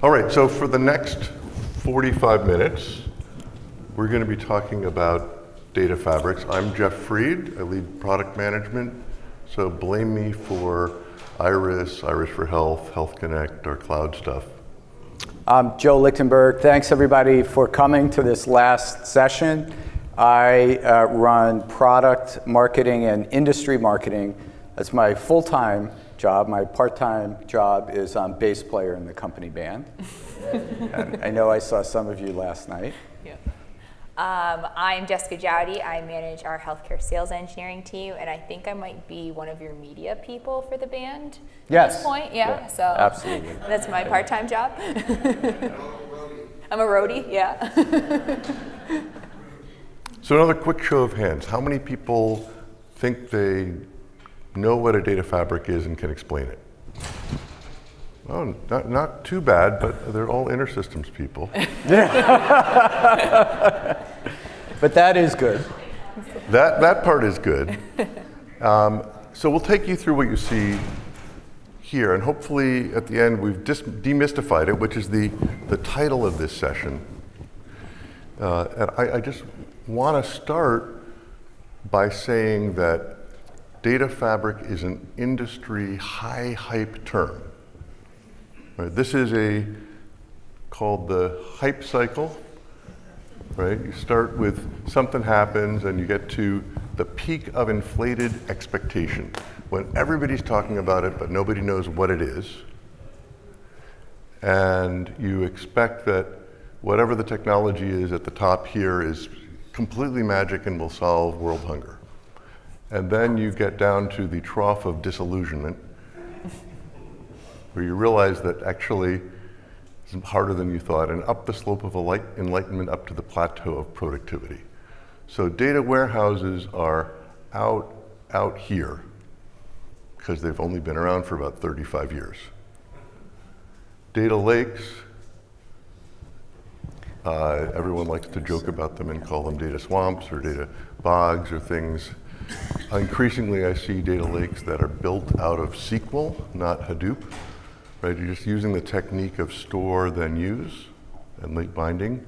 All right, so for the next 45 minutes, we're going to be talking about data fabrics. I'm Jeff Fried. I lead product management, so blame me for IRIS, IRIS for Health, Health Connect, our cloud stuff. I'm Joe Lichtenberg. Thanks everybody for coming to this last session. I run product marketing and industry marketing. That's my full-time job. My part-time job is I'm bass player in the company band. And I know I saw some of you last night. Yeah. I'm Jessica Jowdy. I manage our healthcare sales engineering team, and I think I might be one of your media people for the band at this point. Yeah, so absolutely. That's my part-time job. I'm a roadie, yeah. So another quick show of hands. How many people think they know what a data fabric is and can explain it? Oh, not too bad, but they're all InterSystems people. But that is good. That part is good. So we'll take you through what you see here, and hopefully at the end we've demystified it, which is the title of this session. And I just want to start by saying that data fabric is an industry high hype term. Right, this is called the hype cycle. Right? You start with something happens and you get to the peak of inflated expectation when everybody's talking about it but nobody knows what it is. And you expect that whatever the technology is at the top here is completely magic and will solve world hunger. And then you get down to the trough of disillusionment where you realize that actually it's harder than you thought, and up the slope of enlightenment up to the plateau of productivity. So data warehouses are out here because they've only been around for about 35 years. Data lakes, everyone likes to joke about them and call them data swamps or data bogs or things. Increasingly, I see data lakes that are built out of SQL, not Hadoop. Right? You're just using the technique of store, then use, and link binding.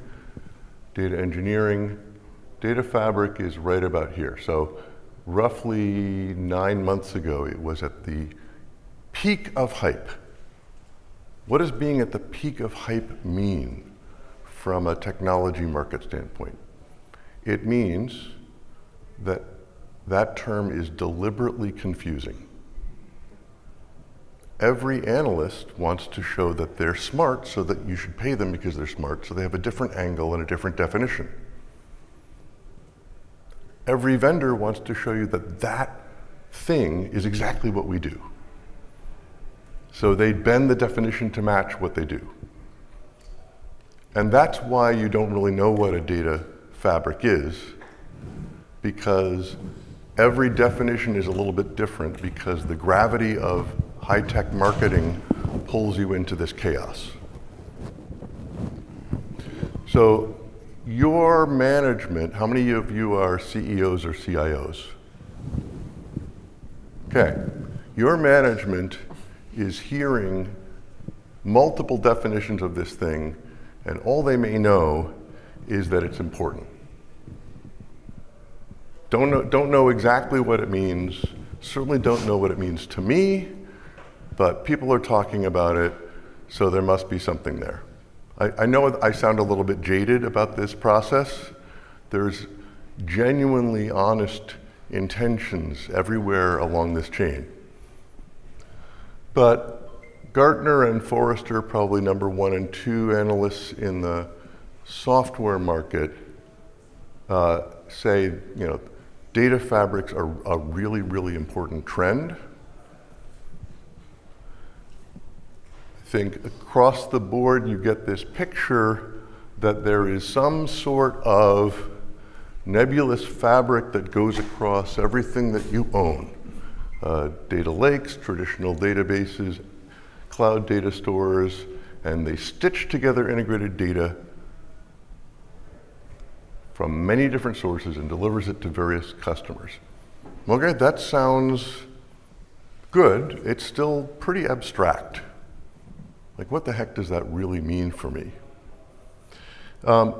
Data engineering, data fabric is right about here. So roughly 9 months ago, it was at the peak of hype. What does being at the peak of hype mean from a technology market standpoint? It means that that term is deliberately confusing. Every analyst wants to show that they're smart so that you should pay them because they're smart, so they have a different angle and a different definition. Every vendor wants to show you that that thing is exactly what we do. So they bend the definition to match what they do. And that's why you don't really know what a data fabric is, because every definition is a little bit different because the gravity of high-tech marketing pulls you into this chaos. So your management, how many of you are CEOs or CIOs? Okay, your management is hearing multiple definitions of this thing, and all they may know is that it's important. Don't know exactly what it means, certainly don't know what it means to me, but people are talking about it, so there must be something there. I know I sound a little bit jaded about this process. There's genuinely honest intentions everywhere along this chain. But Gartner and Forrester, probably number 1 and 2 analysts in the software market, say, data fabrics are a really, really important trend. I think across the board you get this picture that there is some sort of nebulous fabric that goes across everything that you own. Data lakes, traditional databases, cloud data stores, and they stitch together integrated data from many different sources and delivers it to various customers. Okay, that sounds good. It's still pretty abstract. Like, what the heck does that really mean for me? The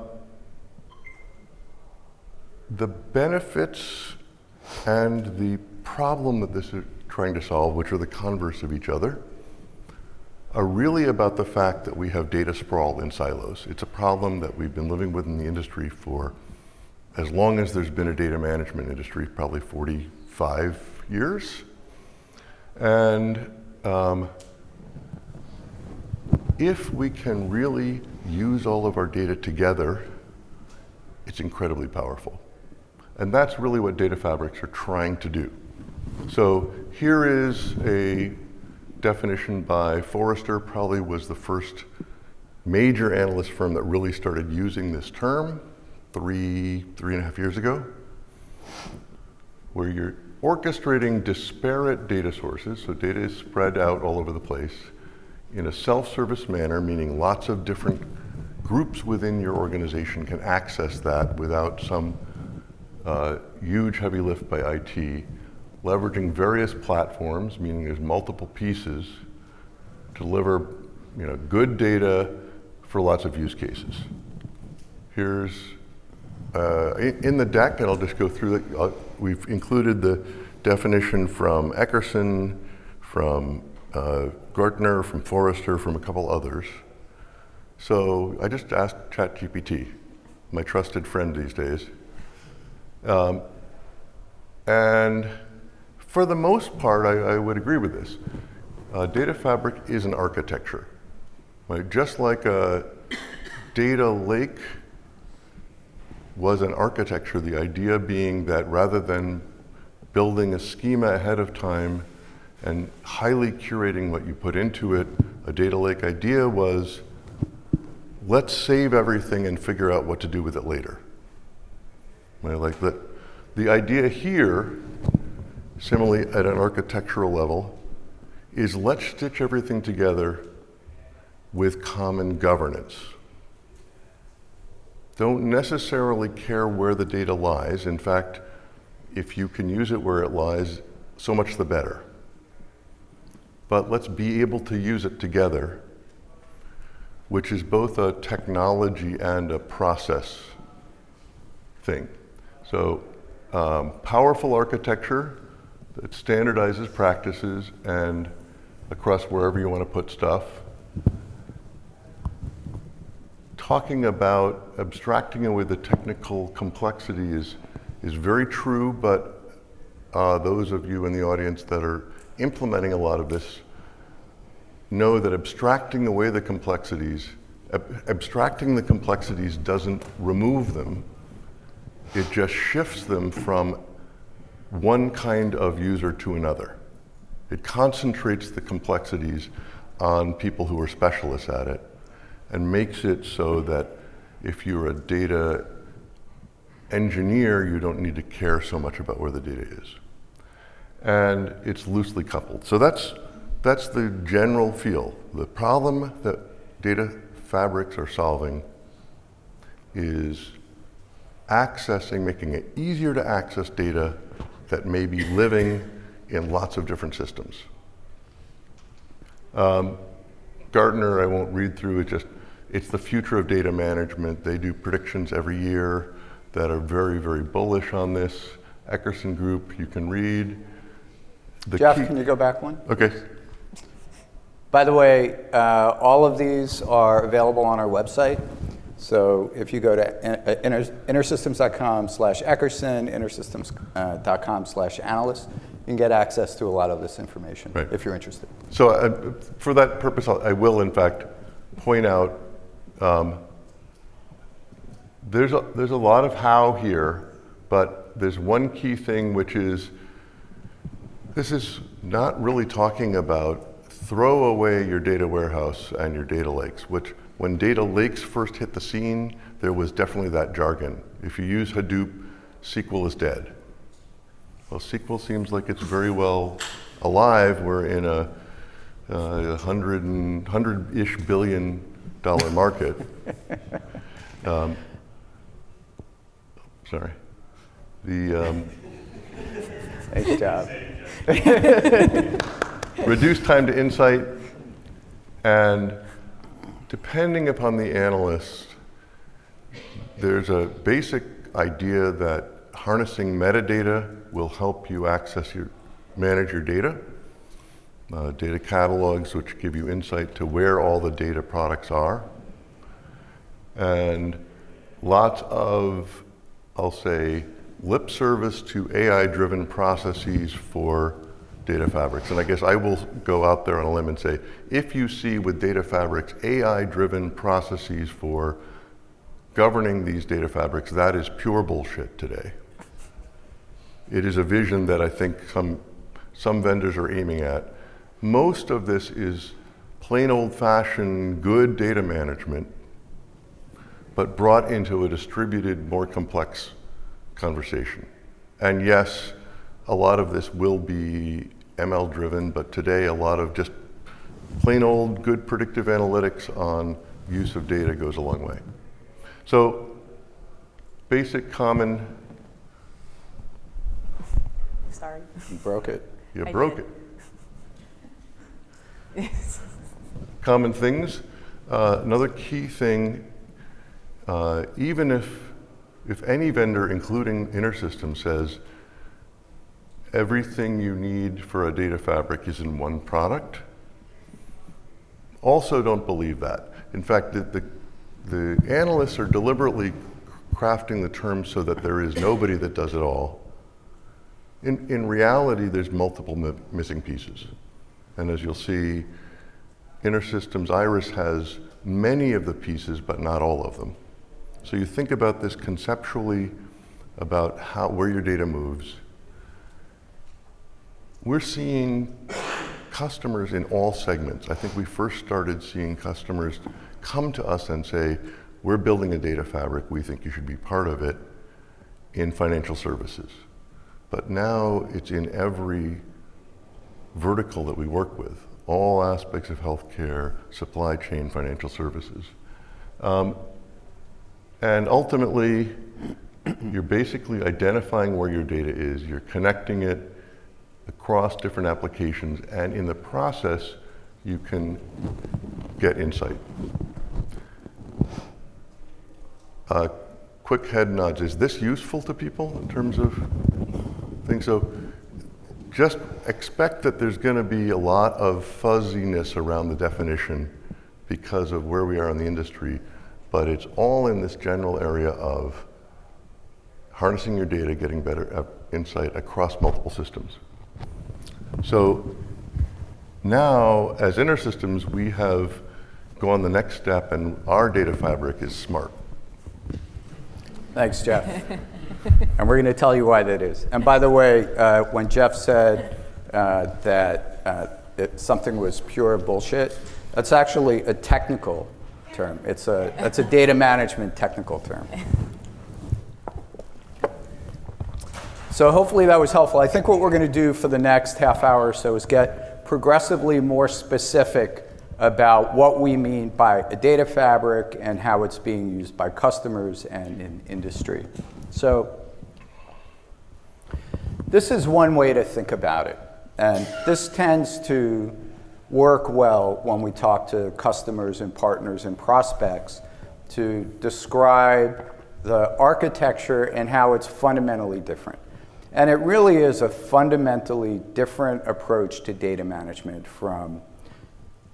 benefits and the problem that this is trying to solve, which are the converse of each other, are really about the fact that we have data sprawl in silos. It's a problem that we've been living with in the industry for as long as there's been a data management industry, probably 45 years. And if we can really use all of our data together, it's incredibly powerful. And that's really what data fabrics are trying to do. So here is a definition by Forrester, probably was the first major analyst firm that really started using this term three and a half years ago, where you're orchestrating disparate data sources, so data is spread out all over the place, in a self-service manner, meaning lots of different groups within your organization can access that without some huge heavy lift by IT, leveraging various platforms, meaning there's multiple pieces, to deliver good data for lots of use cases. Here's, in the deck, and I'll just go through it, we've included the definition from Eckerson, from Gartner, from Forrester, from a couple others. So I just asked ChatGPT, my trusted friend these days. And for the most part, I would agree with this. Data fabric is an architecture. Right? Just like a data lake was an architecture, the idea being that rather than building a schema ahead of time and highly curating what you put into it, a data lake idea was, let's save everything and figure out what to do with it later. Right? Like the idea here, similarly at an architectural level, is let's stitch everything together with common governance. Don't necessarily care where the data lies. In fact, if you can use it where it lies, so much the better. But let's be able to use it together, which is both a technology and a process thing. So powerful architecture that standardizes practices and across wherever you want to put stuff. Talking about abstracting away the technical complexity is very true, but those of you in the audience that are implementing a lot of this know that abstracting away the complexities, abstracting the complexities doesn't remove them. It just shifts them from one kind of user to another. It concentrates the complexities on people who are specialists at it and makes it so that if you're a data engineer, you don't need to care so much about where the data is. And it's loosely coupled. So that's the general feel. The problem that data fabrics are solving is making it easier to access data that may be living in lots of different systems. Gartner, I won't read through it, it's the future of data management. They do predictions every year that are very, very bullish on this. Eckerson Group, you can read. Jeff, can you go back one? Okay. By the way, all of these are available on our website. So if you go to intersystems.com/Eckerson, intersystems.com/analyst, you can get access to a lot of this information, right, if you're interested. So for that purpose, I will, in fact, point out there's a lot of how here, but there's one key thing, which is this is not really talking about throw away your data warehouse and your data lakes, which when data lakes first hit the scene, there was definitely that jargon. If you use Hadoop, SQL is dead. Well, SQL seems like it's very well alive. We're in a $100-ish billion market. Sorry. Nice job. Reduced time to insight and depending upon the analyst, there's a basic idea that harnessing metadata will help you manage your data. Data catalogs, which give you insight to where all the data products are. And lots of, I'll say, lip service to AI-driven processes for data fabrics. And I guess I will go out there on a limb and say, if you see with data fabrics AI-driven processes for governing these data fabrics, that is pure bullshit today. It is a vision that I think some vendors are aiming at. Most of this is plain old-fashioned good data management, but brought into a distributed, more complex conversation. And yes, a lot of this will be ML driven, but today a lot of just plain old good predictive analytics on use of data goes a long way. So basic common. Sorry. You broke it. You broke it. Common things. Another key thing, even if any vendor, including InterSystems, says everything you need for a data fabric is in one product, also don't believe that. In fact, the analysts are deliberately crafting the term so that there is nobody that does it all. In reality, there's multiple missing pieces. And as you'll see, InterSystems IRIS has many of the pieces, but not all of them. So you think about this conceptually, about where your data moves. We're seeing customers in all segments. I think we first started seeing customers come to us and say, we're building a data fabric, we think you should be part of it in financial services. But now it's in every vertical that we work with, all aspects of healthcare, supply chain, financial services. And ultimately, you're basically identifying where your data is, you're connecting it across different applications, and in the process, you can get insight. Quick head nods. Is this useful to people in terms of things? So just expect that there's going to be a lot of fuzziness around the definition because of where we are in the industry, but it's all in this general area of harnessing your data, getting better insight across multiple systems. So now, as InterSystems, we have gone the next step, and our data fabric is smart. Thanks, Jeff. And we're going to tell you why that is. And by the way, when Jeff said that something was pure bullshit, that's actually a technical term. That's a data management technical term. So hopefully that was helpful. I think what we're going to do for the next half hour or so is get progressively more specific about what we mean by a data fabric and how it's being used by customers and in industry. So this is one way to think about it. And this tends to work well when we talk to customers and partners and prospects to describe the architecture and how it's fundamentally different. And it really is a fundamentally different approach to data management from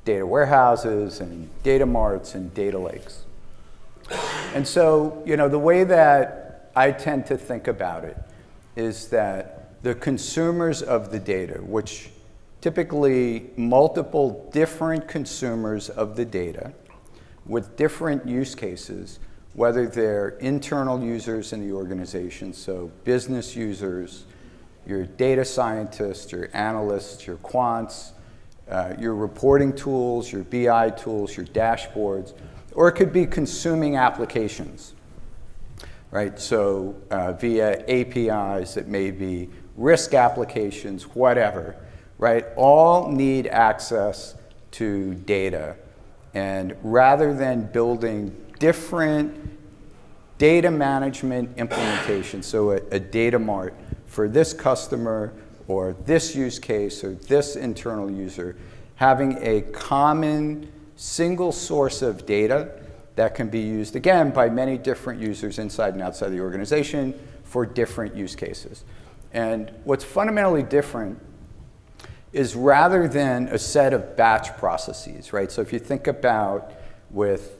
data warehouses and data marts and data lakes. And so, the way that I tend to think about it is that the consumers of the data, which typically multiple different consumers of the data with different use cases, whether they're internal users in the organization, so business users, your data scientists, your analysts, your quants, your reporting tools, your BI tools, your dashboards, or it could be consuming applications, right? So via APIs, it may be risk applications, whatever, right? All need access to data. And rather than building different data management implementations, so a data mart for this customer or this use case or this internal user, having a common single source of data that can be used, again, by many different users inside and outside the organization for different use cases. And what's fundamentally different is rather than a set of batch processes, right? So if you think about with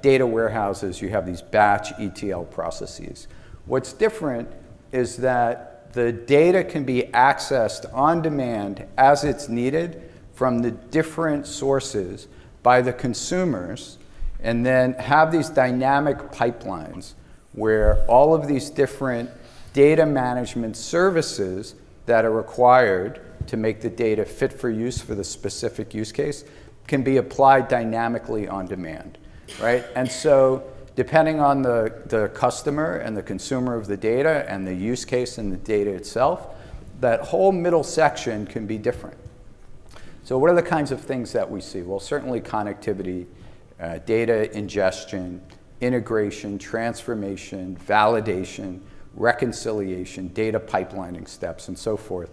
data warehouses, you have these batch ETL processes. What's different is that the data can be accessed on demand as it's needed from the different sources by the consumers, and then have these dynamic pipelines where all of these different data management services that are required to make the data fit for use for the specific use case can be applied dynamically on demand, right? And so depending on the customer and the consumer of the data and the use case and the data itself, that whole middle section can be different. So what are the kinds of things that we see? Well, certainly connectivity, data ingestion, integration, transformation, validation, reconciliation, data pipelining steps, and so forth,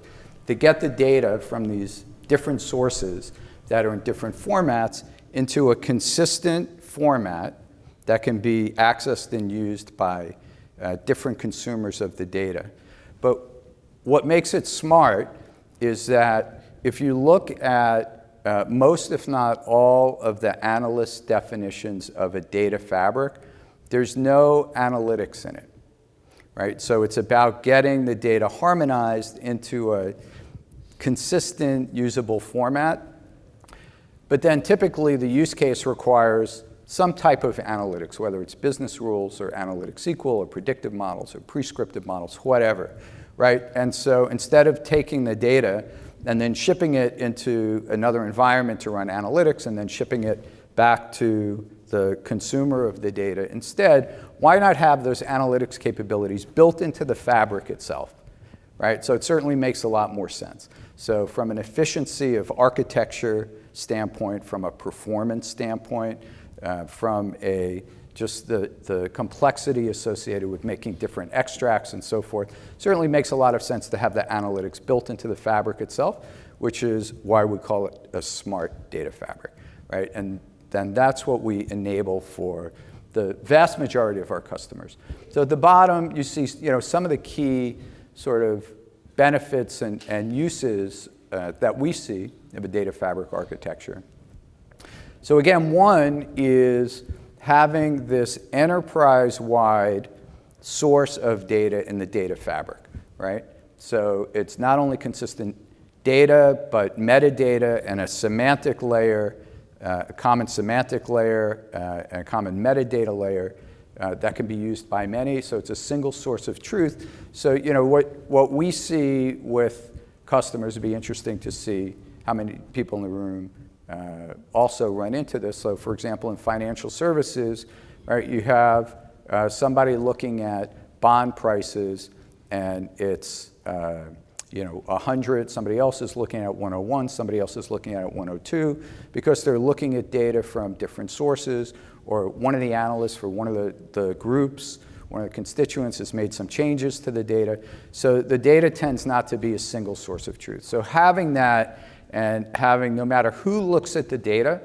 to get the data from these different sources that are in different formats into a consistent format that can be accessed and used by different consumers of the data. But what makes it smart is that if you look at most, if not all, of the analyst definitions of a data fabric, there's no analytics in it, right? So it's about getting the data harmonized into a consistent, usable format. But then typically the use case requires some type of analytics, whether it's business rules or analytic SQL or predictive models or prescriptive models, whatever, right? And so instead of taking the data and then shipping it into another environment to run analytics and then shipping it back to the consumer of the data, instead, why not have those analytics capabilities built into the fabric itself, right? So it certainly makes a lot more sense. So from an efficiency of architecture standpoint, from a performance standpoint, from just the complexity associated with making different extracts and so forth, certainly makes a lot of sense to have the analytics built into the fabric itself, which is why we call it a smart data fabric, right? And then that's what we enable for the vast majority of our customers. So at the bottom, you see some of the key sort of benefits and uses that we see of a data fabric architecture. So again, one is having this enterprise-wide source of data in the data fabric, right? So it's not only consistent data, but metadata and a semantic layer, a common semantic layer, and a common metadata layer that can be used by many. So it's a single source of truth. So what we see with customers would be interesting to see how many people in the room also run into this. So for example, in financial services, right, you have somebody looking at bond prices and it's 100, somebody else is looking at 101, somebody else is looking at 102, because they're looking at data from different sources, or one of the analysts for one of the groups, one of the constituents has made some changes to the data. So the data tends not to be a single source of truth. So having that and having, no matter who looks at the data,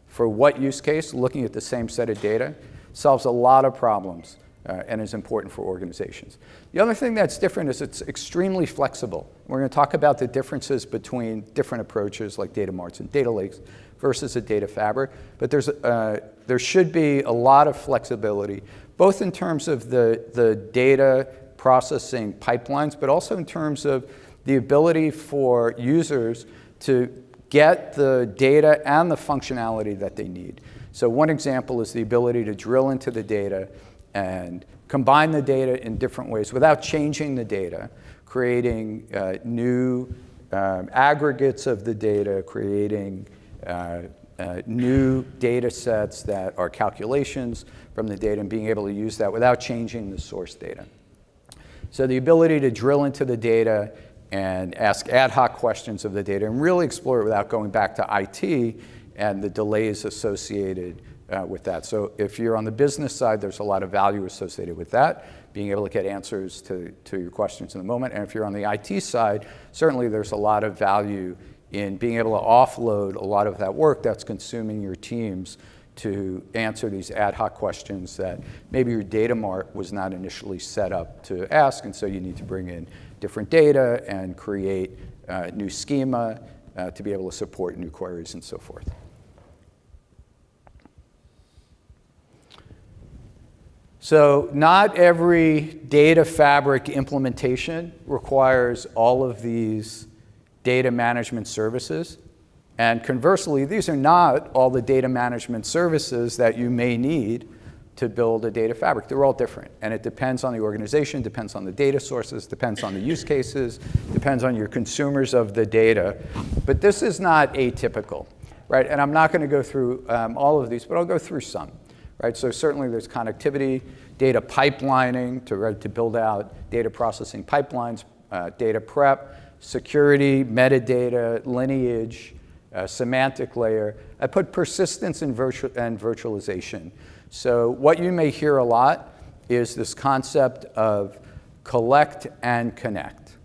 for what use case, looking at the same set of data, solves a lot of problems and is important for organizations. The other thing that's different is it's extremely flexible. We're going to talk about the differences between different approaches like data marts and data lakes versus a data fabric, but there should be a lot of flexibility, both in terms of the data processing pipelines, but also in terms of the ability for users to get the data and the functionality that they need. So one example is the ability to drill into the data and combine the data in different ways without changing the data, creating new aggregates of the data, creating new data sets that are calculations from the data, and being able to use that without changing the source data. So the ability to drill into the data and ask ad hoc questions of the data and really explore it without going back to IT and the delays associated with that. So if you're on the business side, there's a lot of value associated with that, being able to get answers to your questions in the moment. And if you're on the IT side, certainly there's a lot of value in being able to offload a lot of that work that's consuming your teams to answer these ad hoc questions that maybe your data mart was not initially set up to ask, and so you need to bring in different data and create new schema to be able to support new queries and so forth. So not every data fabric implementation requires all of these data management services. And conversely, these are not all the data management services that you may need to build a data fabric. They're all different. And it depends on the organization, depends on the data sources, depends on the use cases, depends on your consumers of the data. But this is not atypical, right? And I'm not going to go through all of these, but I'll go through some, right? So certainly there's connectivity, data pipelining to build out data processing pipelines, data prep, security, metadata, lineage, semantic layer. I put persistence and virtualization. So what you may hear a lot is this concept of collect and connect.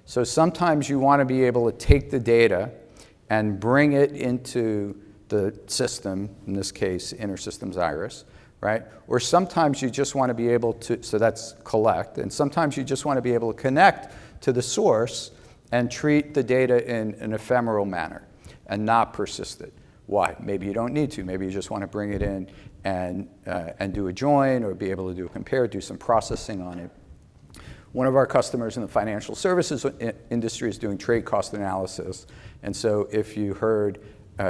So sometimes you want to be able to take the data and bring it into the system, in this case, InterSystems IRIS, right? Or sometimes you just want to be able to, so that's collect, and sometimes you just want to be able to connect to the source and treat the data in an ephemeral manner and not persist it. Why? Maybe you don't need to. Maybe you just want to bring it in and do a join or be able to do a compare, do some processing on it. One of our customers in the financial services industry is doing trade cost analysis. And so if you heard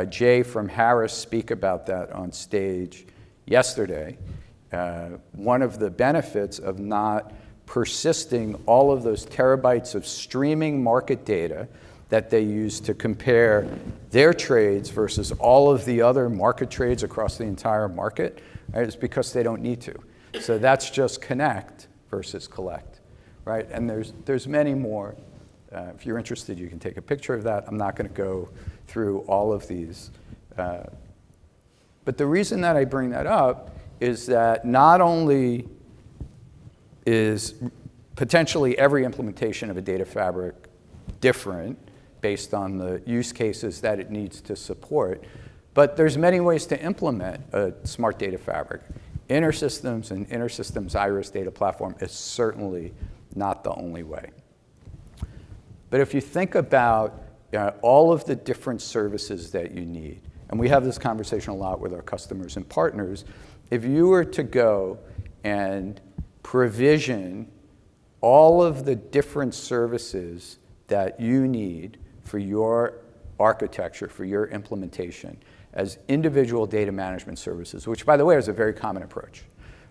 Jay from Harris speak about that on stage yesterday, one of the benefits of not persisting all of those terabytes of streaming market data that they use to compare their trades versus all of the other market trades across the entire market, right, is because they don't need to. So that's just connect versus collect, right? And there's many more. If you're interested, you can take a picture of that. I'm not going to go through all of these. But the reason that I bring that up is that not only is potentially every implementation of a data fabric different based on the use cases that it needs to support, but there's many ways to implement a smart data fabric. InterSystems and InterSystems IRIS data platform is certainly not the only way. But if you think about all of the different services that you need, and we have this conversation a lot with our customers and partners, if you were to go and provision all of the different services that you need for your architecture, for your implementation, as individual data management services, which, by the way, is a very common approach,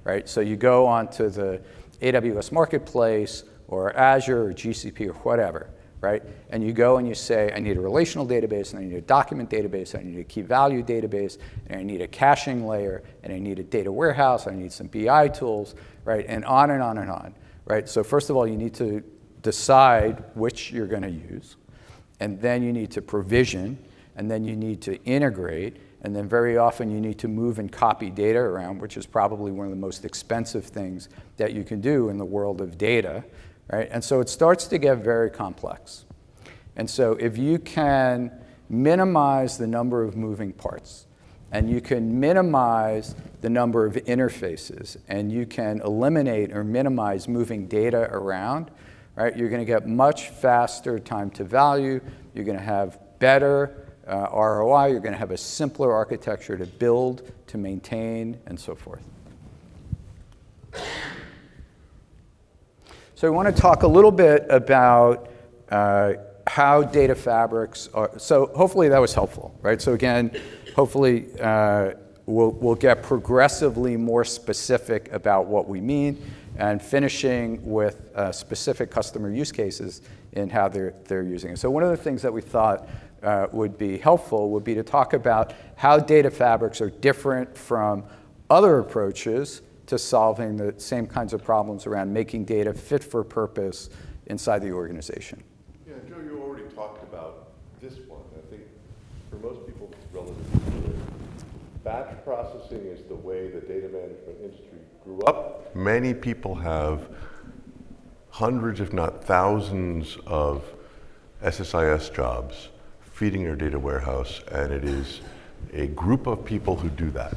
right? So you go onto the AWS Marketplace or Azure or GCP or whatever, right? And you go and you say, I need a relational database, and I need a document database, and I need a key value database, and I need a caching layer, and I need a data warehouse, I need some BI tools, right? And on and on and on, right? So first of all, you need to decide which you're going to use, and then you need to provision, and then you need to integrate, and then very often you need to move and copy data around, which is probably one of the most expensive things that you can do in the world of data, right? And so it starts to get very complex. And so if you can minimize the number of moving parts, and you can minimize the number of interfaces, and you can eliminate or minimize moving data around, right, you're going to get much faster time to value, you're going to have better ROI, you're going to have a simpler architecture to build, to maintain, and so forth. So I want to talk a little bit about how data fabrics are. So hopefully that was helpful, right? So again, hopefully we'll get progressively more specific about what we mean, and finishing with specific customer use cases in how they're using it. So one of the things that we thought would be helpful would be to talk about how data fabrics are different from other approaches to solving the same kinds of problems around making data fit for purpose inside the organization. Yeah, Joe, you already talked about this one. I think for most people it's relatively clear. Batch processing is the way the data management industry grew up. Many people have hundreds, if not thousands, of SSIS jobs feeding your data warehouse, and it is a group of people who do that.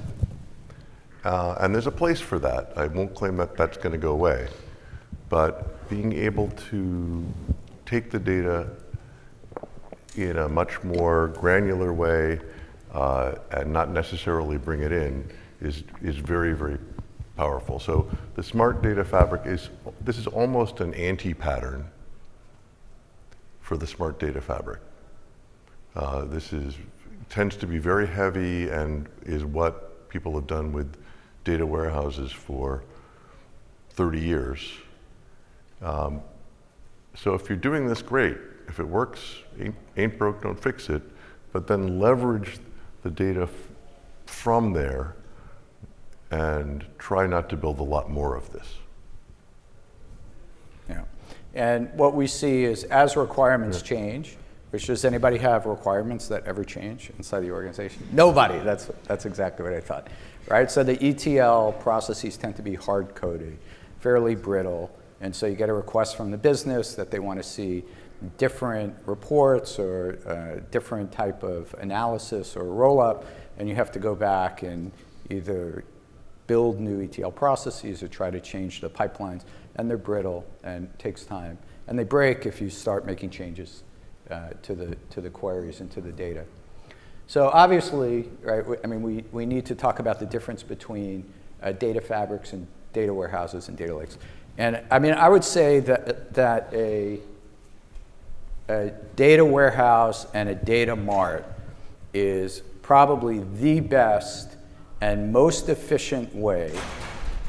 And there's a place for that. I won't claim that that's going to go away. But being able to take the data in a much more granular way and not necessarily bring it in is very, very powerful. So the Smart Data Fabric this is almost an anti-pattern for the Smart Data Fabric. This tends to be very heavy and is what people have done with data warehouses for 30 years. So if you're doing this, great. If it works, ain't broke, don't fix it. But then leverage the data from there and try not to build a lot more of this. Yeah. And what we see is as requirements change, which does anybody have requirements that ever change inside the organization? Nobody. That's exactly what I thought. Right? So the ETL processes tend to be hard-coded, fairly brittle, and so you get a request from the business that they want to see different reports or different type of analysis or roll-up, and you have to go back and either build new ETL processes or try to change the pipelines, and they're brittle and it takes time. And they break if you start making changes to the queries and to the data. So obviously, right, I mean, we need to talk about the difference between data fabrics and data warehouses and data lakes. And I mean, I would say that a data warehouse and a data mart is probably the best and most efficient way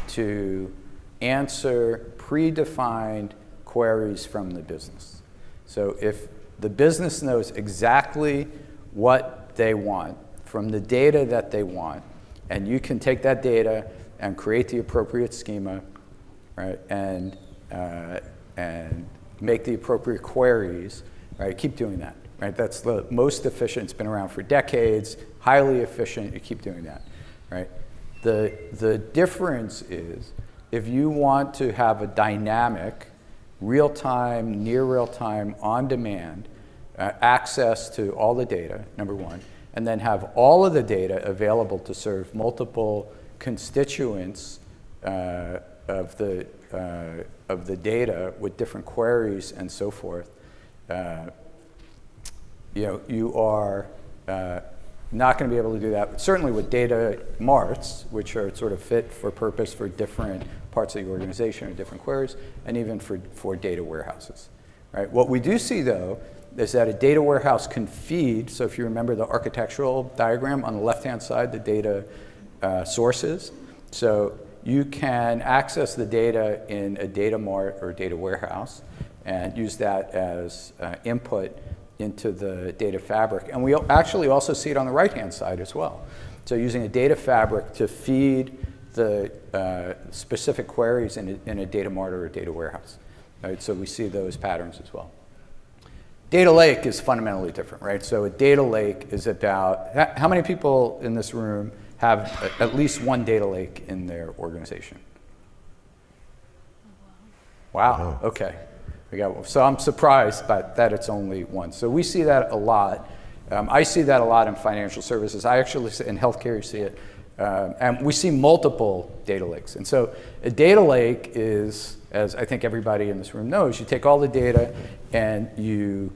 to answer predefined queries from the business. So if the business knows exactly what they want from the data that they want, and you can take that data and create the appropriate schema, right, and make the appropriate queries, right, keep doing that, right? That's the most efficient. It's been around for decades, highly efficient. You keep doing that, right? The difference is if you want to have a dynamic, real-time, near real-time, on-demand access to all the data, number one, and then have all of the data available to serve multiple constituents of the data with different queries and so forth, you are not going to be able to do that. Certainly with data marts, which are sort of fit for purpose for different parts of the organization or different queries, and even for data warehouses. Right? What we do see, though, is that a data warehouse can feed, so if you remember the architectural diagram on the left-hand side, the data sources. So you can access the data in a data mart or data warehouse and use that as input into the data fabric. And we actually also see it on the right-hand side as well. So using a data fabric to feed the specific queries in a data mart or a data warehouse. Right? So we see those patterns as well. Data lake is fundamentally different, right? So a data lake is about, how many people in this room have at least one data lake in their organization? Wow, okay. So I'm surprised by that it's only one. So we see that a lot. I see that a lot in financial services. I actually see in healthcare, you see it. And we see multiple data lakes. And so a data lake is, as I think everybody in this room knows, you take all the data and you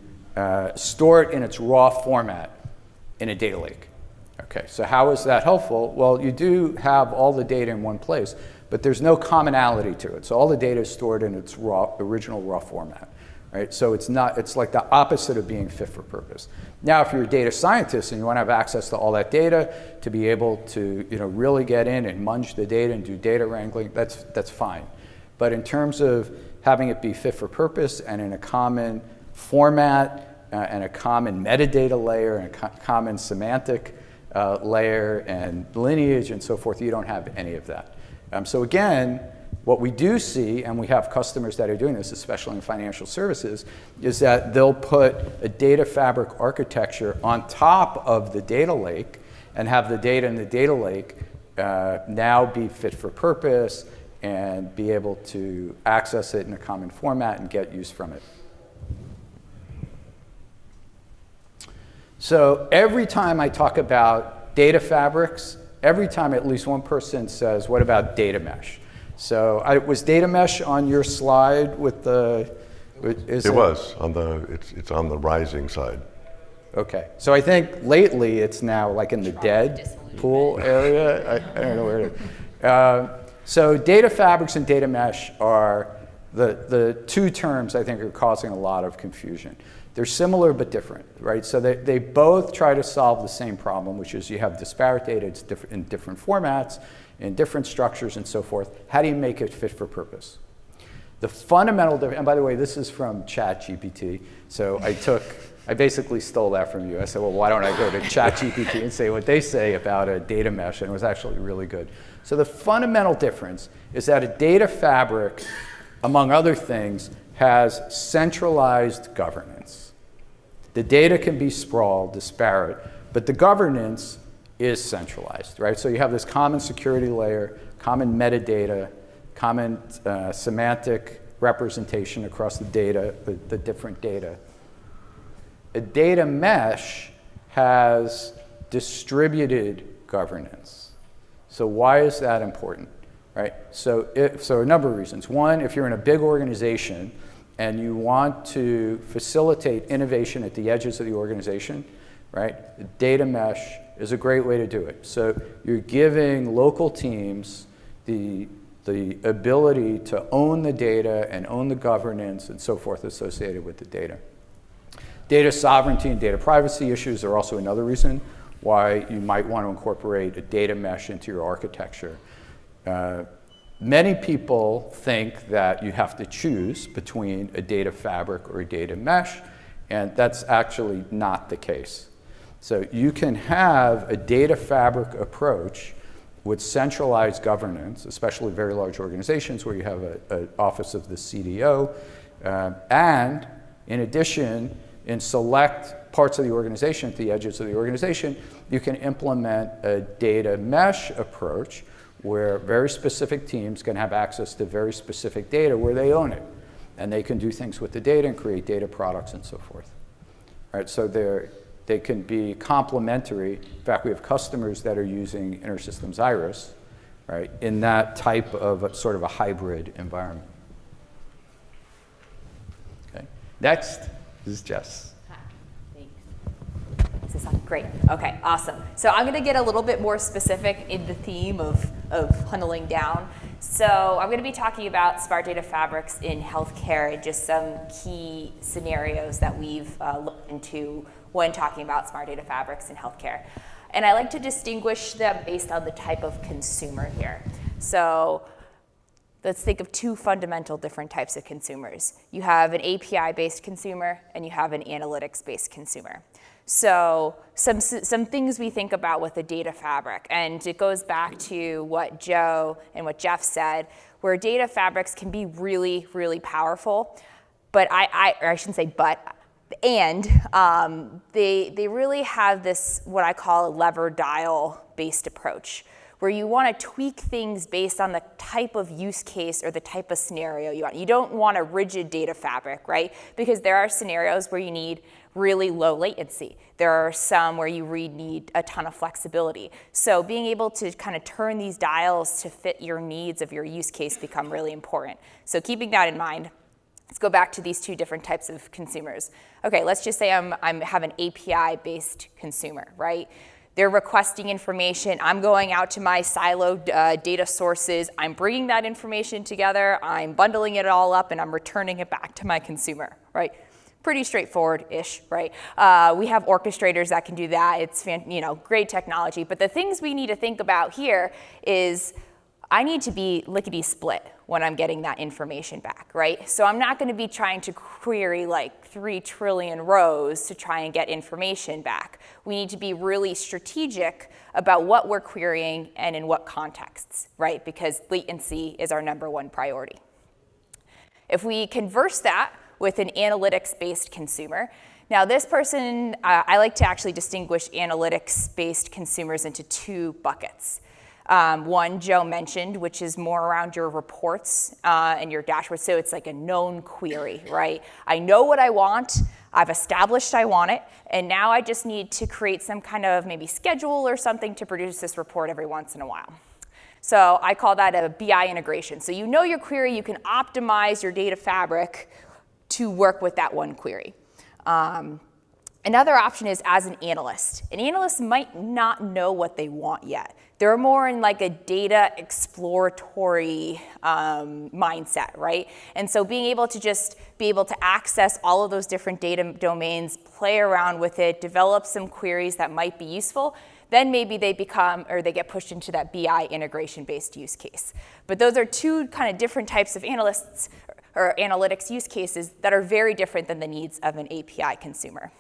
store it in its raw format in a data lake. Okay, so how is that helpful? Well, you do have all the data in one place, but there's no commonality to it. So all the data is stored in its original raw format, right? So it's like the opposite of being fit for purpose. Now, if you're a data scientist and you want to have access to all that data to be able to, really get in and munge the data and do data wrangling, that's fine. But in terms of having it be fit for purpose and in a common format and a common metadata layer and a common semantic layer and lineage and so forth, you don't have any of that. So again, what we do see, and we have customers that are doing this, especially in financial services, is that they'll put a data fabric architecture on top of the data lake and have the data in the data lake now be fit for purpose and be able to access it in a common format and get use from it. So every time I talk about data fabrics, every time at least one person says, what about data mesh? So was data mesh on your slide with the, It was, it's on the rising side. Okay, so I think lately it's now like in the dead pool area. I don't know where it is. So data fabrics and data mesh are the two terms I think are causing a lot of confusion. They're similar but different, right? So they both try to solve the same problem, which is you have disparate data, it's in different formats, in different structures and so forth. How do you make it fit for purpose? The fundamental difference, and by the way, this is from ChatGPT. So I basically stole that from you. I said, well, why don't I go to ChatGPT and say what they say about a data mesh, and it was actually really good. So the fundamental difference is that a data fabric, among other things, has centralized governance. The data can be sprawled, disparate, but the governance is centralized, right? So you have this common security layer, common metadata, common semantic representation across the data, the different data. A data mesh has distributed governance. So why is that important, right? So a number of reasons. One, if you're in a big organization and you want to facilitate innovation at the edges of the organization, right? A data mesh is a great way to do it. So you're giving local teams the ability to own the data and own the governance and so forth associated with the data. Data sovereignty and data privacy issues are also another reason why you might want to incorporate a data mesh into your architecture. Many people think that you have to choose between a data fabric or a data mesh, and that's actually not the case. So you can have a data fabric approach with centralized governance, especially very large organizations where you have an office of the CDO, and in addition, in select parts of the organization, at the edges of the organization, you can implement a data mesh approach where very specific teams can have access to very specific data where they own it. And they can do things with the data and create data products and so forth. All right, so they can be complementary. In fact, we have customers that are using InterSystems IRIS, right, in that type of sort of a hybrid environment. Okay. Next is Jess. This is on. Great. Okay, awesome. So I'm going to get a little bit more specific in the theme of hunting down. So I'm going to be talking about smart data fabrics in healthcare and just some key scenarios that we've looked into when talking about smart data fabrics in healthcare. And I like to distinguish them based on the type of consumer here. So let's think of two fundamental different types of consumers. You have an API-based consumer and you have an analytics-based consumer. So some things we think about with the data fabric, and it goes back to what Joe and what Jeff said, where data fabrics can be really, really powerful, but I shouldn't say but, and they really have this, what I call a lever dial based approach, where you want to tweak things based on the type of use case or the type of scenario you want. You don't want a rigid data fabric, right? Because there are scenarios where you need really low latency. There are some where you need a ton of flexibility. So being able to kind of turn these dials to fit your needs of your use case become really important. So keeping that in mind, let's go back to these two different types of consumers. Okay, let's just say I have an API-based consumer, right? They're requesting information. I'm going out to my siloed data sources. I'm bringing that information together. I'm bundling it all up, and I'm returning it back to my consumer, right? Pretty straightforward-ish, right? We have orchestrators that can do that. It's great technology. But the things we need to think about here is I need to be lickety-split when I'm getting that information back, right? So I'm not going to be trying to query like 3 trillion rows to try and get information back. We need to be really strategic about what we're querying and in what contexts, right? Because latency is our #1 priority. If we converse that with an analytics-based consumer, now this person, I like to actually distinguish analytics-based consumers into 2 buckets. One Joe mentioned, which is more around your reports and your dashboard. So it's like a known query, right? I know what I want. I've established I want it, and now I just need to create some kind of maybe schedule or something to produce this report every once in a while. So I call that a BI integration. So you know your query, you can optimize your data fabric to work with that one query. Another option is as an analyst. An analyst might not know what they want yet. They're more in like a data exploratory mindset, right? And so being able to just be able to access all of those different data domains, play around with it, develop some queries that might be useful, then maybe they become, or they get pushed into that BI integration-based use case. But those are two kind of different types of analysts or analytics use cases that are very different than the needs of an API consumer.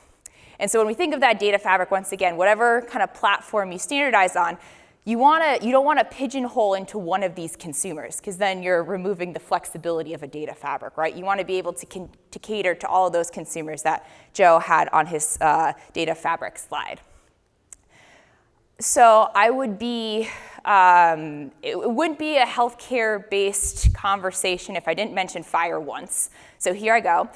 And so when we think of that data fabric, once again, whatever kind of platform you standardize on, you don't want to pigeonhole into one of these consumers, because then you're removing the flexibility of a data fabric, right? You want to be able to cater to all of those consumers that Joe had on his data fabric slide. So I would be, it wouldn't be a healthcare-based conversation if I didn't mention FHIR once. So here I go.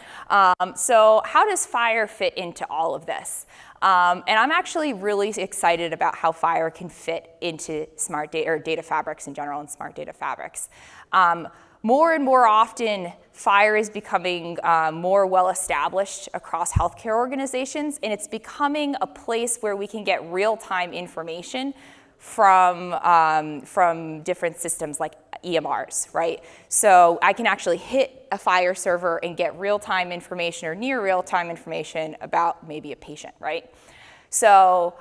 So how does FHIR fit into all of this? And I'm actually really excited about how FHIR can fit into smart data, or data fabrics in general, and smart data fabrics. More and more often, FHIR is becoming more well-established across healthcare organizations, and it's becoming a place where we can get real-time information from different systems like EMRs, right? So I can actually hit a FHIR server and get real-time information or near real-time information about maybe a patient, right? So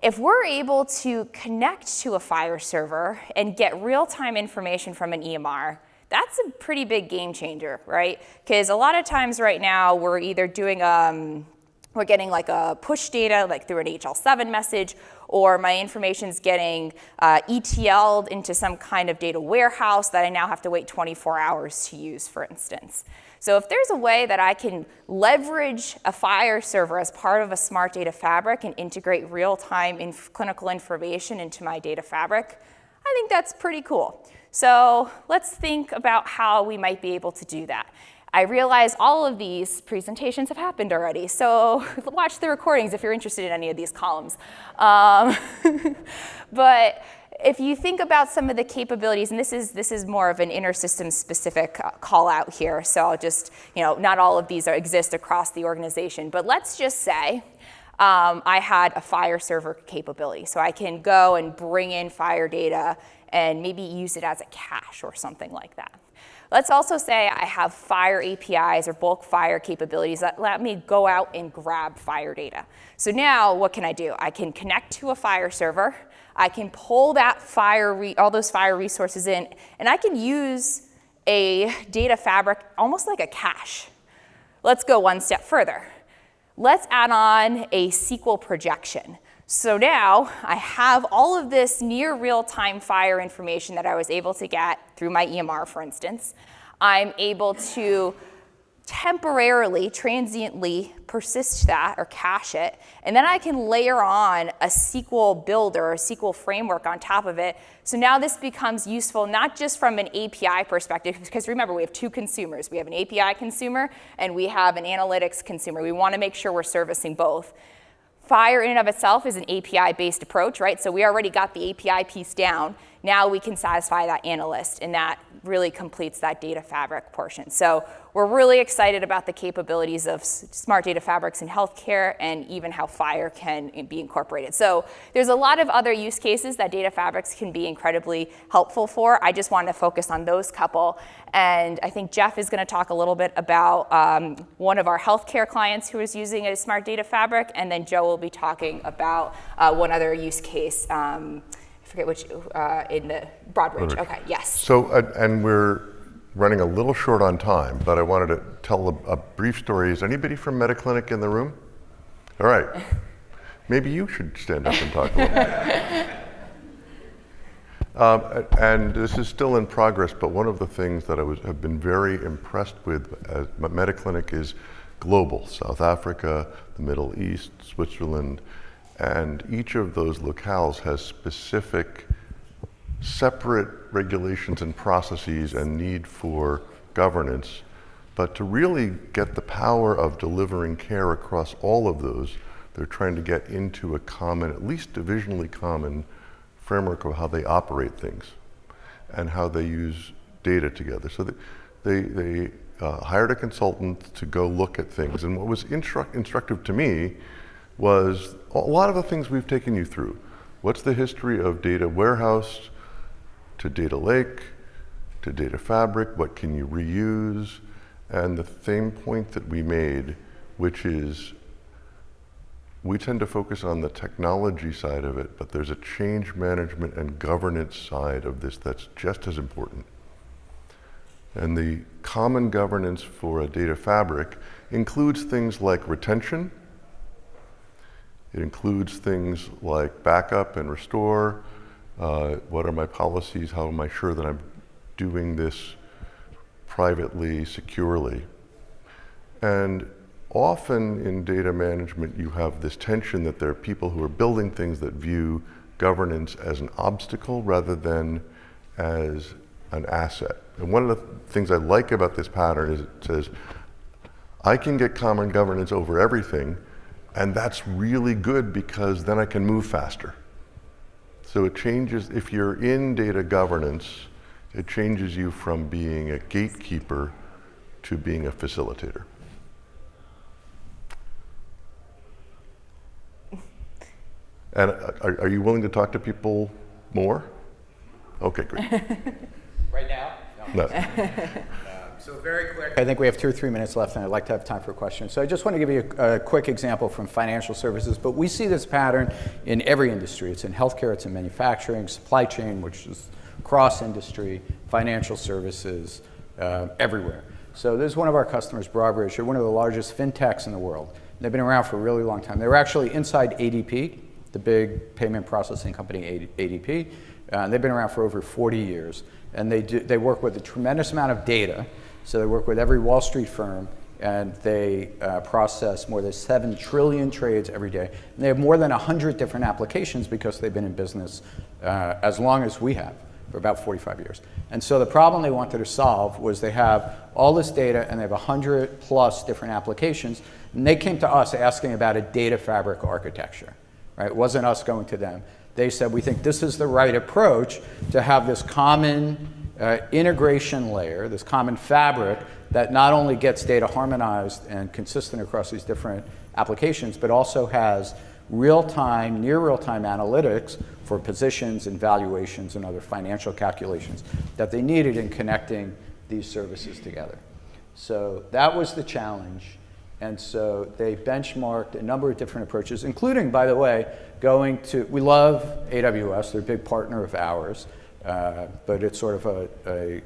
if we're able to connect to a FHIR server and get real-time information from an EMR, that's a pretty big game changer, right? Because a lot of times right now we're either doing, we're getting like a push data, like through an HL7 message, or my information's getting ETL'd into some kind of data warehouse that I now have to wait 24 hours to use, for instance. So if there's a way that I can leverage a FHIR server as part of a smart data fabric and integrate real-time clinical information into my data fabric, I think that's pretty cool. So let's think about how we might be able to do that. I realize all of these presentations have happened already, so watch the recordings if you're interested in any of these columns. But if you think about some of the capabilities, and this is more of an InterSystems specific call out here, so I'll just, not all of these exist across the organization, but let's just say I had a FHIR server capability. So I can go and bring in FHIR data and maybe use it as a cache or something like that. Let's also say I have FHIR APIs or bulk FHIR capabilities that let me go out and grab FHIR data. So now what can I do? I can connect to a FHIR server. I can pull that all those FHIR resources in, and I can use a data fabric almost like a cache. Let's go one step further. Let's add on a SQL projection. So now I have all of this near real-time FHIR information that I was able to get through my EMR, for instance. I'm able to temporarily, transiently persist that or cache it, and then I can layer on a SQL builder or a SQL framework on top of it. So now this becomes useful not just from an API perspective, because remember, we have two consumers. We have an API consumer and we have an analytics consumer. We want to make sure we're servicing both. FHIR in and of itself is an API-based approach, right? So we already got the API piece down. Now we can satisfy that analyst, and that really completes that data fabric portion. So we're really excited about the capabilities of smart data fabrics in healthcare and even how FHIR can be incorporated. So there's a lot of other use cases that data fabrics can be incredibly helpful for. I just wanted to focus on those couple. And I think Jeff is going to talk a little bit about one of our healthcare clients who is using a smart data fabric, and then Joe will be talking about one other use case. I forget which, in the Broadridge. Okay, yes. So, and we're running a little short on time, but I wanted to tell a brief story. Is anybody from MetaClinic in the room? All right. Maybe you should stand up and talk a little bit. And this is still in progress, but one of the things that I have been very impressed with at MetaClinic is global. South Africa, the Middle East, Switzerland, and each of those locales has specific separate regulations and processes and need for governance But to really get the power of delivering care across all of those, they're trying to get into a common, at least divisionally common, framework of how they operate things and how they use data together. So they hired a consultant to go look at things. And what was instructive to me was a lot of the things we've taken you through. What's the history of data warehouse to data lake to data fabric? What can you reuse? And the same point that we made, which is we tend to focus on the technology side of it, but there's a change management and governance side of this that's just as important. And the common governance for a data fabric includes things like retention. It includes things like backup and restore. What are my policies? How am I sure that I'm doing this privately, securely? And often in data management, you have this tension that there are people who are building things that view governance as an obstacle rather than as an asset. And one of the things I like about this pattern is it says, I can get common governance over everything, and that's really good because then I can move faster. So it changes, if you're in data governance, it changes you from being a gatekeeper to being a facilitator. And are you willing to talk to people more? Okay, great. Right now? No. So very quick. I think we have 2 or 3 minutes left, and I'd like to have time for questions. So I just want to give you a quick example from financial services, but we see this pattern in every industry. It's in healthcare, it's in manufacturing, supply chain, which is cross-industry, financial services, everywhere. So this is one of our customers, Broadridge. They're one of the largest fintechs in the world. They've been around for a really long time. They were actually inside ADP, the big payment processing company, ADP. They've been around for over 40 years. And they work with a tremendous amount of data. So they work with every Wall Street firm, and they process more than 7 trillion trades every day. And they have more than 100 different applications because they've been in business as long as we have, for about 45 years. And so the problem they wanted to solve was they have all this data, and they have 100 plus different applications. And they came to us asking about a data fabric architecture. Right? It wasn't us going to them. They said, we think this is the right approach to have this common integration layer, this common fabric that not only gets data harmonized and consistent across these different applications, but also has real-time, near real-time analytics for positions and valuations and other financial calculations that they needed in connecting these services together. So that was the challenge. And so they benchmarked a number of different approaches, including, by the way, we love AWS, they're a big partner of ours, but it's sort of a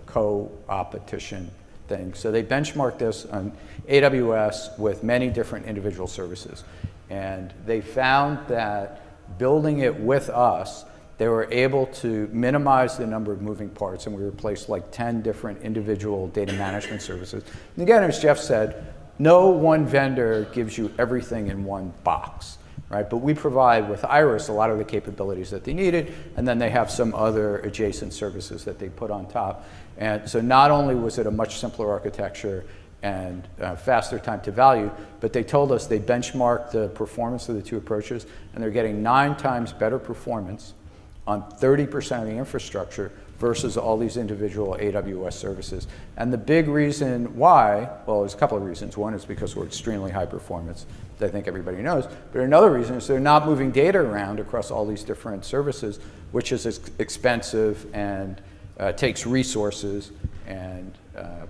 co-opetition thing. So they benchmarked this on AWS with many different individual services. And they found that building it with us, they were able to minimize the number of moving parts, and we replaced like 10 different individual data management services. And again, as Jeff said, no one vendor gives you everything in one box, right? But we provide with IRIS a lot of the capabilities that they needed, and then they have some other adjacent services that they put on top. And so not only was it a much simpler architecture and faster time to value, but they told us they benchmarked the performance of the 2 approaches, and they're getting 9 times better performance on 30% of the infrastructure versus all these individual AWS services. And the big reason why, well, there's a couple of reasons. One is because we're extremely high performance, that I think everybody knows. But another reason is they're not moving data around across all these different services, which is expensive and takes resources and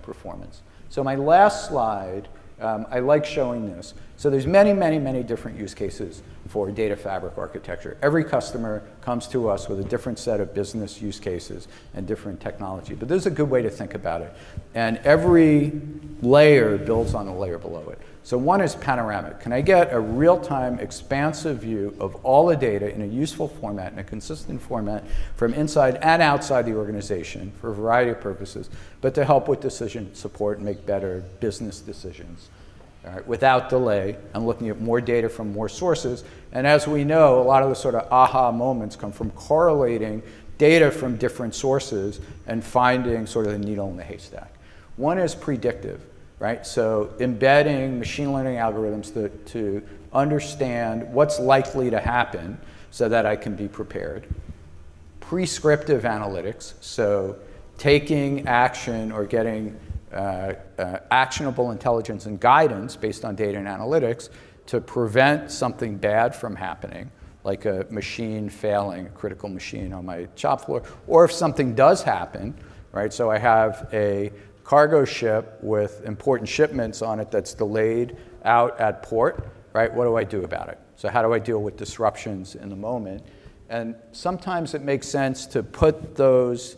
performance. So my last slide, I like showing this. So there's many, many, many different use cases for data fabric architecture. Every customer comes to us with a different set of business use cases and different technology. But this is a good way to think about it. And every layer builds on a layer below it. So one is panoramic. Can I get a real-time, expansive view of all the data in a useful format, in a consistent format, from inside and outside the organization for a variety of purposes, but to help with decision support and make better business decisions? All right, without delay, and looking at more data from more sources. And as we know, a lot of the sort of aha moments come from correlating data from different sources and finding sort of the needle in the haystack. One is predictive, right? So embedding machine learning algorithms to understand what's likely to happen so that I can be prepared. Prescriptive analytics, so taking action or getting actionable intelligence and guidance based on data and analytics to prevent something bad from happening, like a machine failing, a critical machine on my shop floor, or if something does happen, right? So I have a cargo ship with important shipments on it that's delayed out at port, right? What do I do about it? So how do I deal with disruptions in the moment? And sometimes it makes sense to put those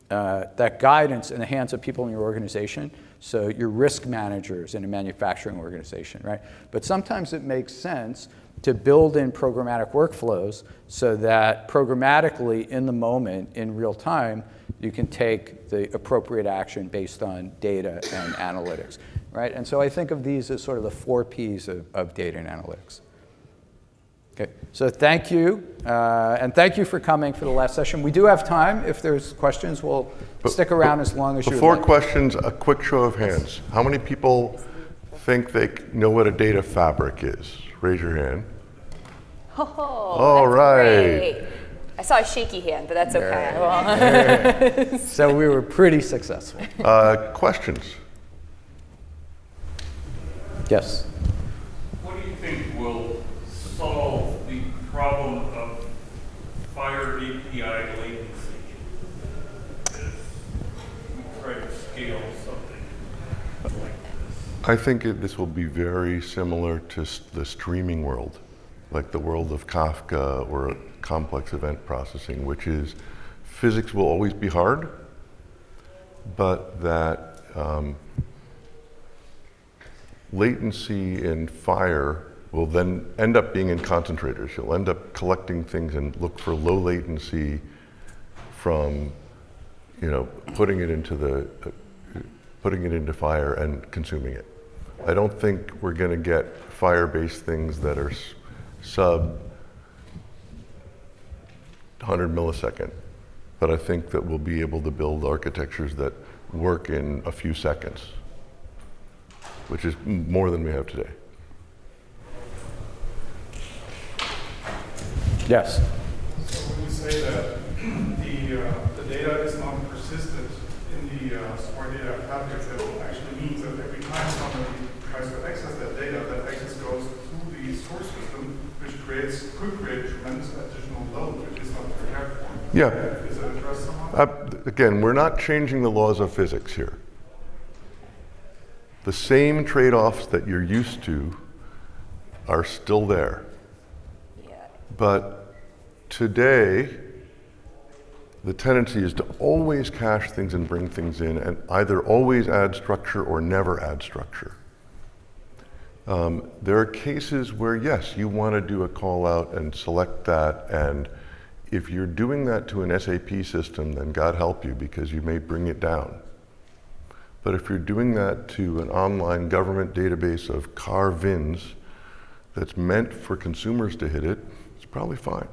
that guidance in the hands of people in your organization, so your risk managers in a manufacturing organization, right? But sometimes it makes sense to build in programmatic workflows so that programmatically in the moment, in real time, you can take the appropriate action based on data and analytics, right? And so I think of these as sort of the 4 Ps of data and analytics. Okay, so thank you, and thank you for coming for the last session. We do have time. If there's questions, we'll stick around as long as you Before like. questions, a quick show of hands. How many people think they know what a data fabric is? Raise your hand. Oh, All that's right. great. I saw a shaky hand, but that's okay. So we were pretty successful. Questions? Yes. What do you think will solve the problem of FHIR API latency as we try to scale something like this? I think this will be very similar to the streaming world, like the world of Kafka or complex event processing, which is physics will always be hard, but that latency in FHIR will then end up being in concentrators. You'll end up collecting things and look for low latency from, putting it into FHIR and consuming it. I don't think we're going to get FHIR-based things that are sub 100 millisecond, but I think that we'll be able to build architectures that work in a few seconds, which is more than we have today. Yes. So when you say that the data is not persistent in the smart data fabric, that actually means that every time somebody tries to access that data, that access goes through the source system, which could create tremendous additional load, which is not prepared for. Yeah. Is that addressed somehow? Again, we're not changing the laws of physics here. The same trade-offs that you're used to are still there. But today, the tendency is to always cache things and bring things in and either always add structure or never add structure. There are cases where, yes, you want to do a call out and select that, and if you're doing that to an SAP system, then God help you, because you may bring it down. But if you're doing that to an online government database of car VINs that's meant for consumers to hit it, it's probably fine.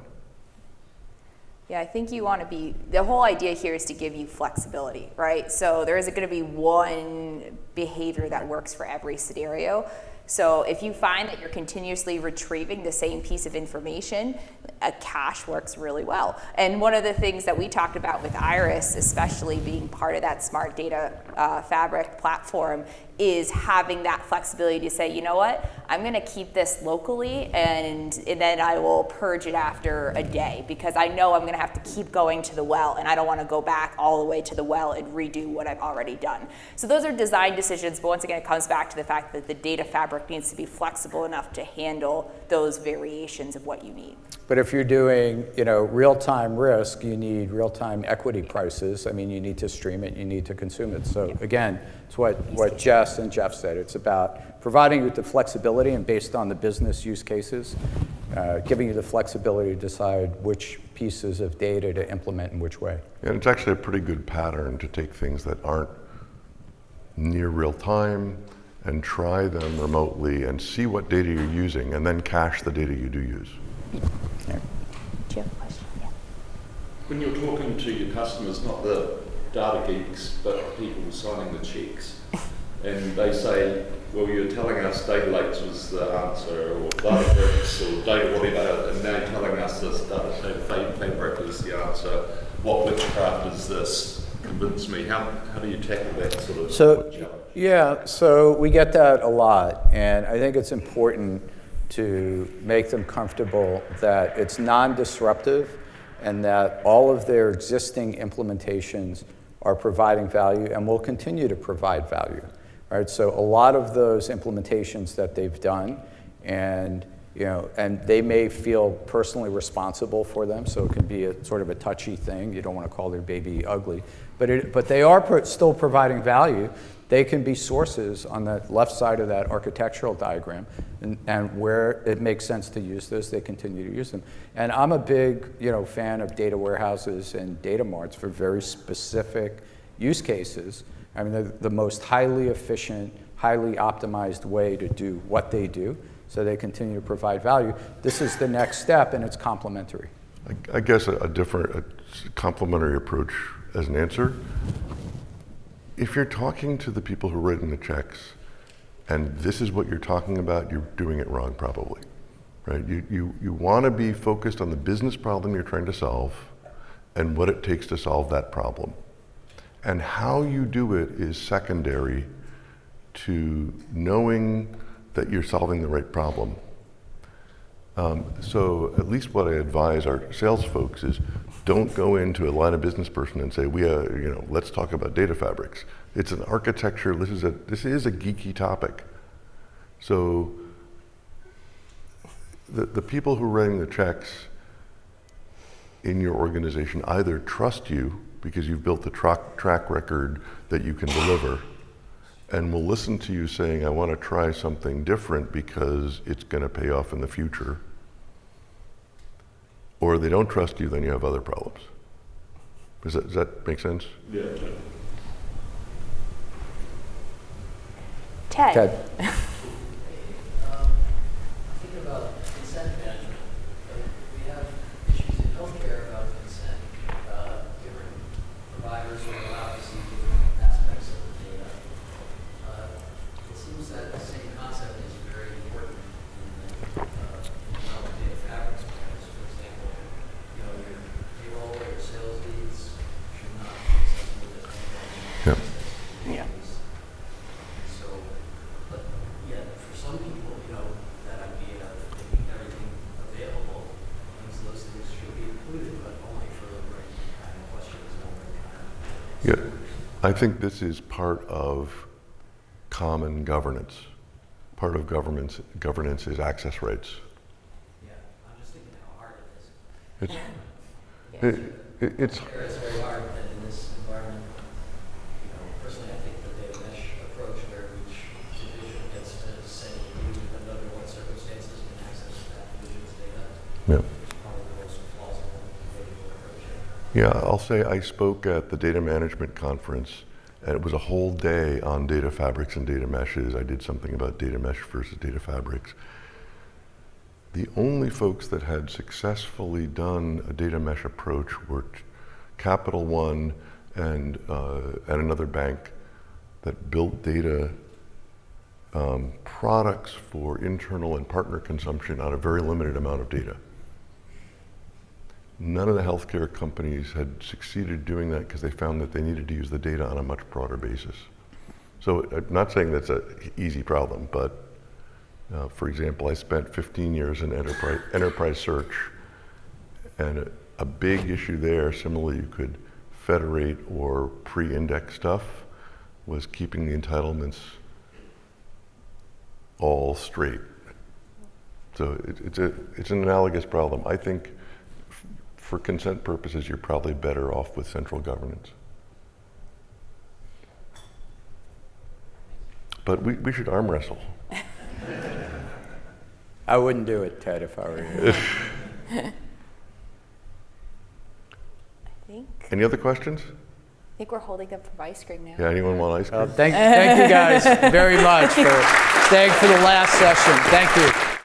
Yeah, I think you want to be, the whole idea here is to give you flexibility, right? So there isn't going to be one behavior that works for every scenario. So if you find that you're continuously retrieving the same piece of information, a cache works really well. And one of the things that we talked about with IRIS, especially being part of that smart data fabric platform, is having that flexibility to say, you know what, I'm going to keep this locally and then I will purge it after a day, because I know I'm going to have to keep going to the well and I don't want to go back all the way to the well and redo what I've already done. So those are design decisions, but once again, it comes back to the fact that the data fabric needs to be flexible enough to handle those variations of what you need. But if you're doing, real-time risk, you need real-time equity prices. I mean, you need to stream it, you need to consume it. So again, it's what Jess and Jeff said. It's about providing you with the flexibility and based on the business use cases, giving you the flexibility to decide which pieces of data to implement in which way. And it's actually a pretty good pattern to take things that aren't near real time and try them remotely and see what data you're using and then cache the data you do use. Yeah. Do you have a question? Yeah. When you're talking to your customers, not the data geeks, but people signing the checks. And they say, well, you're telling us data lakes was the answer, or data bricks, or data whatever, and now you're telling us this data fabric is the answer. What witchcraft is this? Convince me. How do you tackle that sort of challenge? Yeah, so we get that a lot, and I think it's important to make them comfortable that it's non-disruptive and that all of their existing implementations are providing value and will continue to provide value. Right? So a lot of those implementations that they've done, and they may feel personally responsible for them, so it can be a sort of a touchy thing. You don't want to call their baby ugly, but they are still providing value. They can be sources on the left side of that architectural diagram, and where it makes sense to use those, they continue to use them. And I'm a big fan of data warehouses and data marts for very specific use cases. I mean, they're the most highly efficient, highly optimized way to do what they do, so they continue to provide value. This is the next step, and it's complementary. I guess a complementary approach as an answer. If you're talking to the people who are writing the checks, and this is what you're talking about, you're doing it wrong probably, right? You want to be focused on the business problem you're trying to solve and what it takes to solve that problem. And how you do it is secondary to knowing that you're solving the right problem. So at least what I advise our sales folks is don't go into a line of business person and say, let's talk about data fabrics. It's an architecture, this is a geeky topic. So the people who are writing the checks in your organization either trust you because you've built the track record that you can deliver, and will listen to you saying, I want to try something different because it's going to pay off in the future. Or they don't trust you, then you have other problems. Does that make sense? Yeah. Ted. Thinking about consent management. We have issues in healthcare about consent. Different providers are allowed to see different aspects of the data. It seems that the same concept is very important in the data fabrics. For example, your payroll or your sales leads should not be accessible to anyone. Yep. Yeah. So, but yet for some people, that idea of making everything available means those things should be included, but only for the right kind of questions, not the right kind of. Yeah, I think this is part of common governance. Part of governance is access rights. Yeah, I'm just thinking how hard it is. It's It's very hard, and in this environment, personally, I think the data mesh approach where each division gets to say under what circumstances can access that division's data yeah. is probably the most plausible way to approach it. Yeah, I'll say I spoke at the data management conference, and it was a whole day on data fabrics and data meshes. I did something about data mesh versus data fabrics. The only folks that had successfully done a data mesh approach were Capital One and another bank that built data products for internal and partner consumption on a very limited amount of data. None of the healthcare companies had succeeded doing that because they found that they needed to use the data on a much broader basis. So I'm not saying that's an easy problem, but for example, I spent 15 years in enterprise search, and a big issue there, similarly you could federate or pre-index stuff, was keeping the entitlements all straight. So it's an analogous problem. I think for consent purposes, you're probably better off with central governance. But we should arm wrestle. I wouldn't do it, Ted, if I were you. I think Any other questions? we're holding up for ice cream now. Yeah, anyone want ice cream? Thank you guys very much for staying for the last session. Thank you.